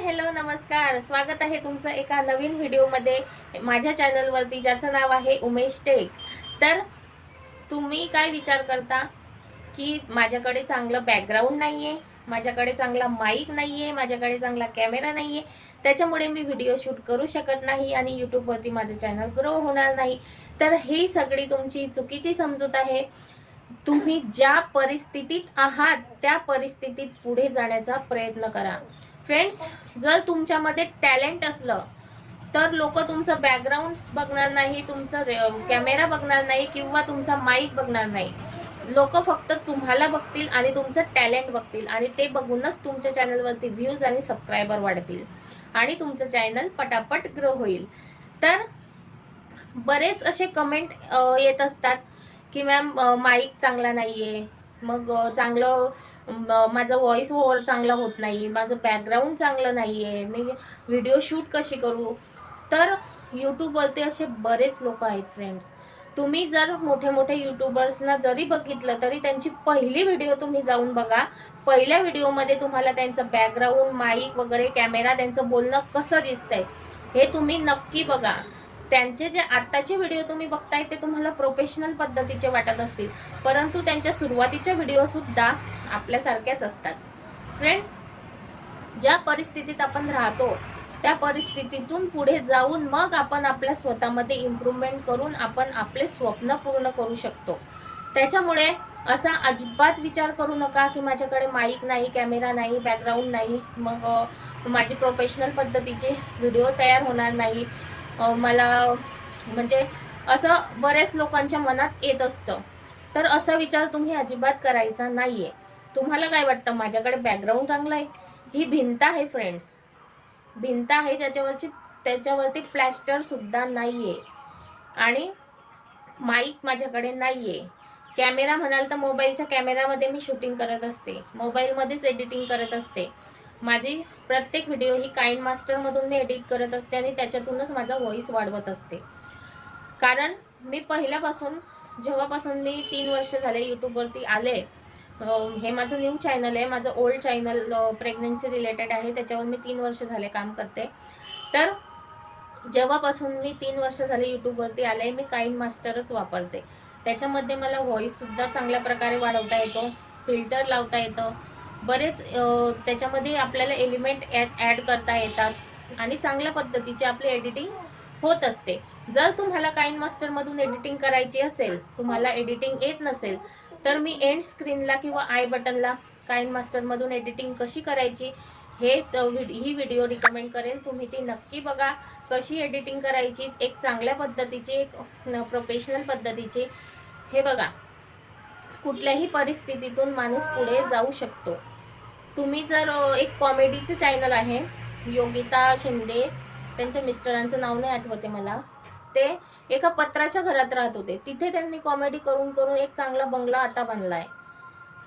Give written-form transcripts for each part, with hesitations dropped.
Hello नमस्कार, स्वागत आहे तुमचं एका नवीन व्हिडिओमध्ये माझ्या चॅनलवरती, ज्याचं नाव आहे उमेश टेक। तर तुम्ही काय विचार करता की माझ्याकडे चांगलं बॅकग्राऊंड नाहीये, माझ्याकडे चांगला माईक नाहीये, माझ्याकडे चांगला कॅमेरा नाहीये, त्याच्यामुळे मी व्हिडिओ शूट करू शकत नाही आणि यूट्यूबवरती माझं चॅनल ग्रो होणार नाही। तर ही सगळी तुमची चुकीची समजूत आहे। तुम्ही ज्या परिस्थितीत आहात त्या परिस्थितीत पुढे जाण्याचा प्रयत्न करा। फ्रेंड्स, जर तुमच्यामध्ये टॅलेंट असलं तर लोक तुमचं बॅकग्राऊंड बघणार नाही, तुमचं कॅमेरा बघणार नाही किंवा तुमचा माईक बघणार नाही। लोक फक्त तुम्हाला बघतील आणि तुमचं टॅलेंट बघतील आणि ते बघूनच तुमच्या चॅनलवरती व्ह्यूज आणि सबस्क्रायबर वाढतील आणि तुमचं चॅनल पटापट ग्रो होईल। तर बरेच असे कमेंट येत असतात की मॅम माईक चांगला नाहीये, मग चांगलं माझं व्हॉइस ओव्हर चांगला होत नाही, माझं बॅकग्राऊंड चांगलं नाहीये, मी व्हिडिओ शूट कशी करू। तर यूट्यूबवरती असे बरेच लोक आहेत फ्रेंड्स। तुम्ही जर मोठे मोठे यूट्यूबर्सना जरी बघितलं तरी त्यांची पहिली व्हिडिओ तुम्ही जाऊन बघा। पहिल्या व्हिडिओमध्ये तुम्हाला त्यांचं बॅकग्राऊंड, माईक वगैरे, कॅमेरा, त्यांचं बोलणं कसं दिसतंय हे तुम्ही नक्की बघा। त्यांचे जे आत्ताचे व्हिडिओ तुम्ही बघताय ते तुम्हाला प्रोफेशनल पद्धतीचे वाटत असतील, परंतु त्यांच्या सुरुवातीच्या व्हिडिओ सुद्धा आपल्यासारख्याच असतात। फ्रेंड्स, ज्या परिस्थितीत आपण राहतो त्या परिस्थितीतून पुढे जाऊन मग आपण आपल्या स्वतःमध्ये इम्प्रूव्हमेंट करून आपण आपले स्वप्न पूर्ण करू शकतो। त्याच्यामुळे असा अजिबात विचार करू नका की माझ्याकडे माईक नाही, कॅमेरा नाही, बॅकग्राऊंड नाही, मग माझी प्रोफेशनल पद्धतीचे व्हिडिओ तयार होणार नाही। मला म्हणजे असं बरेच लोकांच्या मनात येत असतं। तर असा विचार तुम्ही अजिबात करायचा नाहीये। तुम्हाला काय वाटतं, माझ्याकडे बॅकग्राऊंड चांगला आहे, ही भिंत आहे फ्रेंड्स, भिंत आहे, त्याच्यावरती प्लॅस्टर सुद्धा नाहीये आणि माईक माझ्याकडे नाहीये। कॅमेरा म्हणाल तर मोबाईलच्या कॅमेरामध्ये मी शूटिंग करत असते, मोबाईलमध्येच एडिटिंग करत असते। माझी प्रत्येक व्हिडिओ ही काइंड मास्टर मधून मी एडिट करत असते आणि त्याच्यातूनच माझा व्हॉइस वाढवत असते। कारण मी पहिल्यापासून, जेव्हापासून मी 3 वर्ष झाले यूट्यूबवरती आले, हे माझं न्यू चॅनल आहे, माझं ओल्ड चॅनल प्रेग्नन्सी रिलेटेड आहे, त्याच्यावर मी 3 वर्ष झाले काम करते। तर जेव्हापासून मी 3 वर्ष झाले यूट्यूबवरती आले, मी काइंड मास्टरच वापरते। त्याच्यामध्ये मला व्हॉइस सुद्धा चांगल्या प्रकारे वाढवता येतो, फिल्टर लावता येतं, बरेच त्याच्यामध्ये आपल्याला एलिमेंट ॲड करता येतात आणि चांगल्या पद्धतीची आपली एडिटिंग होत असते। जर तुम्हाला काइंड मास्टर मधून एडिटिंग करायची असेल, तुम्हाला एडिटिंग येत नसेल, तर मी एंड स्क्रीनला किंवा आय बटनला काइंड मास्टर मधून एडिटिंग कशी करायची ही व्हिडिओ रिकमेंड करेन, तुम्ही ती नक्की बघा। कशी एडिटिंग करायची, एक चांगल्या पद्धतीची, एक प्रोफेशनल पद्धतीची। हे बघा, कुठल्याही परिस्थितीतून माणूस पुढे जाऊ शकतो। तुम्ही जर एक कॉमेडीचं चॅनल आहे, योगिता शिंदे, त्यांच्या मिस्टरांचं नाव नाही आठवते मला, ते एका पत्राच्या घरात राहत होते, तिथे त्यांनी कॉमेडी करून करून एक चांगला बंगला आता बांधलाय।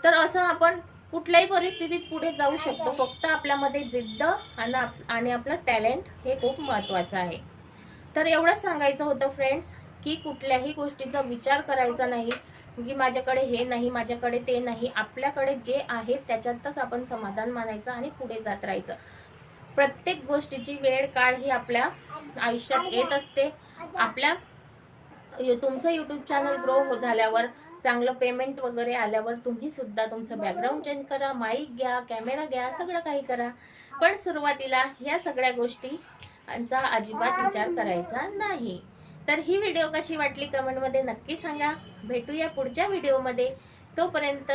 तर असं आपण कुठल्याही परिस्थितीत पुढे जाऊ शकतो, फक्त आपल्यामध्ये जिद्द आणि आपलं टॅलेंट हे खूप महत्त्वाचं आहे। तर एवढंच सांगायचं होतं फ्रेंड्स, की कुठल्याही गोष्टीचा विचार करायचा नाही की माझ्याकडे हे नाही, माझ्याकडे ते नाही। आपल्याकडे जे आहे त्याच्यातच आपण समाधान मानायचं आणि पुढे जात राहायचं। प्रत्येक गोष्टीची वेळ काळ ही आपल्या आयुष्यात येत असते। तुमचं यूट्यूब चॅनल ग्रो झाल्यावर, चांगलं पेमेंट वगैरे आल्यावर तुम्ही सुद्धा तुमचं बॅकग्राऊंड चेंज करा, माईक घ्या, कॅमेरा घ्या, सगळं काही करा। पण सुरुवातीला या सगळ्या गोष्टींचा अजिबात विचार करायचा नाही। तर ही व्हिडिओ कशी वाटली कमेंटमध्ये नक्की सांगा। भेटूया पुढच्या व्हिडिओमध्ये, तोपर्यंत